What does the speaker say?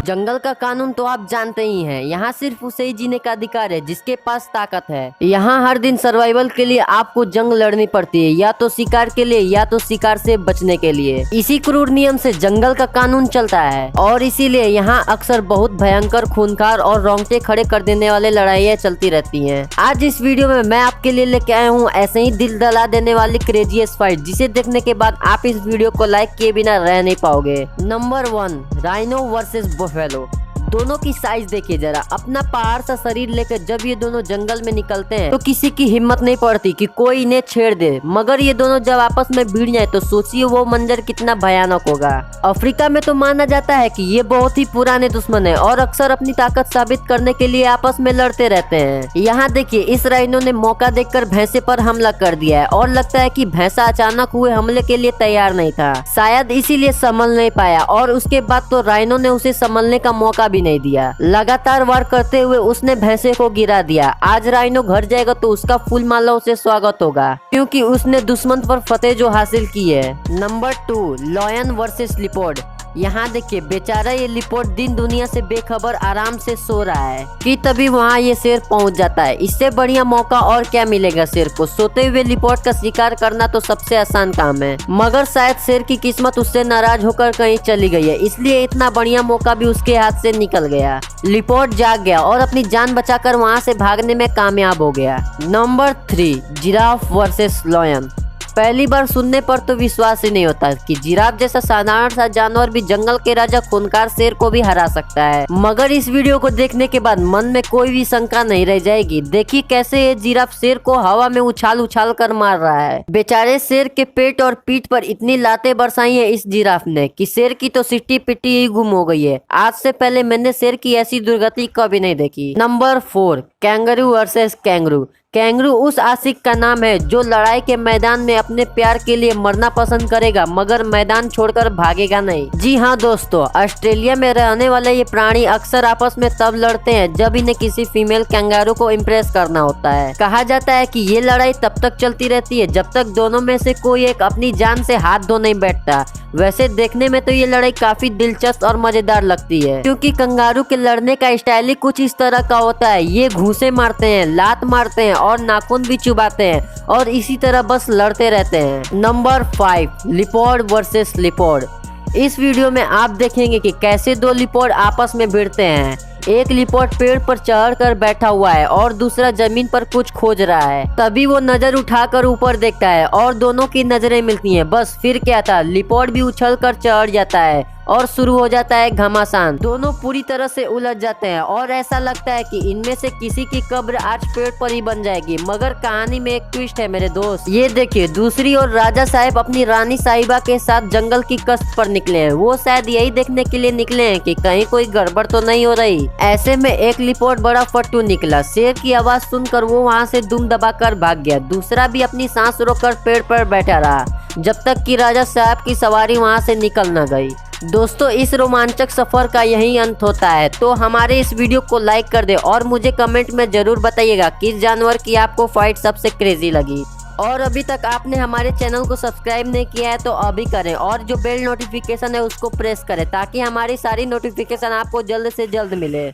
जंगल का कानून तो आप जानते ही हैं, यहाँ सिर्फ उसे ही जीने का अधिकार है जिसके पास ताकत है। यहाँ हर दिन सर्वाइवल के लिए आपको जंग लड़नी पड़ती है, या तो शिकार के लिए या तो शिकार से बचने के लिए। इसी क्रूर नियम से जंगल का कानून चलता है और इसीलिए यहाँ अक्सर बहुत भयंकर, खूनखार और रोंगटे खड़े कर देने वाले लड़ाइयाँ चलती रहती हैं। आज इस वीडियो में मैं आपके लिए लेके आया हूँ ऐसे ही दिल दहला देने वाली क्रेजीएस्ट फाइट, जिसे देखने के बाद आप इस वीडियो को लाइक किए बिना रह नहीं पाओगे। Number 1, rhino versus buffalo. दोनों की साइज देखिए जरा। अपना पहाड़ सा शरीर लेकर जब ये दोनों जंगल में निकलते हैं तो किसी की हिम्मत नहीं पड़ती कि कोई इन्हें छेड़ दे, मगर ये दोनों जब आपस में भिड़ जाए तो सोचिए वो मंजर कितना भयानक होगा। अफ्रीका में तो माना जाता है कि ये बहुत ही पुराने दुश्मन है और अक्सर अपनी ताकत साबित करने के लिए आपस में लड़ते रहते हैं। यहाँ देखिए, इस राइनो ने मौका देखकर भैंसे पर हमला कर दिया है और लगता है कि भैंसा अचानक हुए हमले के लिए तैयार नहीं था, शायद इसीलिए संभल नहीं पाया और उसके बाद तो राइनो ने उसे संभलने का मौका नहीं दिया। लगातार वार करते हुए उसने भैंसे को गिरा दिया। आज राइनो घर जाएगा तो उसका फूल मालाओं से स्वागत होगा, क्योंकि उसने दुश्मन पर फतेह जो हासिल की है। Number 2, lion versus leopard. यहाँ देखिए, बेचारा ये लियोपार्ड दिन दुनिया से बेखबर आराम से सो रहा है कि तभी वहाँ ये शेर पहुँच जाता है। इससे बढ़िया मौका और क्या मिलेगा शेर को। सोते हुए लियोपार्ड का शिकार करना तो सबसे आसान काम है, मगर शायद शेर की किस्मत उससे नाराज होकर कहीं चली गई है, इसलिए इतना बढ़िया मौका भी उसके हाथ से निकल गया। लियोपार्ड जाग गया और अपनी जान बचाकर वहाँ से भागने में कामयाब हो गया। Number 3, giraffe versus lion. पहली बार सुनने पर तो विश्वास ही नहीं होता कि जिराफ जैसा साधारण सा जानवर भी जंगल के राजा खूंखार शेर को भी हरा सकता है, मगर इस वीडियो को देखने के बाद मन में कोई भी शंका नहीं रह जाएगी। देखिए कैसे ये जिराफ शेर को हवा में उछाल उछाल कर मार रहा है। बेचारे शेर के पेट और पीठ पर इतनी लातें बरसाई है इस जिराफ ने कि शेर की तो सिट्टी पिट्टी ही गुम हो गई है। आज से पहले मैंने शेर की ऐसी दुर्गति कभी नहीं देखी। Number 4, kangaroo versus kangaroo. Kangaroo उस आशिक का नाम है जो लड़ाई के मैदान में अपने प्यार के लिए मरना पसंद करेगा, मगर मैदान छोड़कर भागेगा नहीं। जी हाँ दोस्तों, ऑस्ट्रेलिया में रहने वाले ये प्राणी अक्सर आपस में तब लड़ते हैं जब इन्हें किसी फीमेल कैंगारू को इम्प्रेस करना होता है। कहा जाता है कि ये लड़ाई तब तक चलती रहती है जब तक दोनों में से कोई एक अपनी जान से हाथ धो नहीं बैठता। वैसे देखने में तो ये लड़ाई काफी दिलचस्प और मजेदार लगती है, क्योंकि कंगारू के लड़ने का स्टाइल ही कुछ इस तरह का होता है। ये घूंसे मारते हैं, लात मारते हैं और नाखून भी चुबाते हैं और इसी तरह बस लड़ते रहते हैं। Number 5, leopard versus leopard. इस वीडियो में आप देखेंगे कि कैसे दो लियोपार्ड आपस में भिड़ते हैं। एक लियोपार्ड पेड़ पर चढ़कर बैठा हुआ है और दूसरा जमीन पर कुछ खोज रहा है। तभी वो नजर उठाकर ऊपर देखता है और दोनों की नजरें मिलती हैं। बस फिर क्या था, लियोपार्ड भी उछलकर चढ़ जाता है और शुरू हो जाता है घमासान। दोनों पूरी तरह से उलझ जाते हैं और ऐसा लगता है कि इनमें से किसी की कब्र आज पेड़ पर ही बन जाएगी, मगर कहानी में एक ट्विस्ट है मेरे दोस्त। ये देखिए, दूसरी ओर राजा साहब अपनी रानी साहिबा के साथ जंगल की गश्त पर निकले हैं। वो शायद यही देखने के लिए निकले हैं कि कहीं कोई गड़बड़ तो नहीं हो रही। ऐसे में एक लियोपार्ड बड़ा फट्टू निकला। शेर की आवाज सुनकर वो वहाँ से दुम दबाकर भाग गया। दूसरा भी अपनी सांस रोककर पेड़ पर बैठा रहा जब तक कि राजा साहब की सवारी वहाँ से निकल न गई। दोस्तों, इस रोमांचक सफर का यही अंत होता है। तो हमारे इस वीडियो को लाइक कर दे और मुझे कमेंट में जरूर बताइएगा किस जानवर की आपको फाइट सबसे क्रेजी लगी। और अभी तक आपने हमारे चैनल को सब्सक्राइब नहीं किया है तो अभी करें और जो बेल नोटिफिकेशन है उसको प्रेस करें, ताकि हमारी सारी नोटिफिकेशन आपको जल्द से जल्द मिले।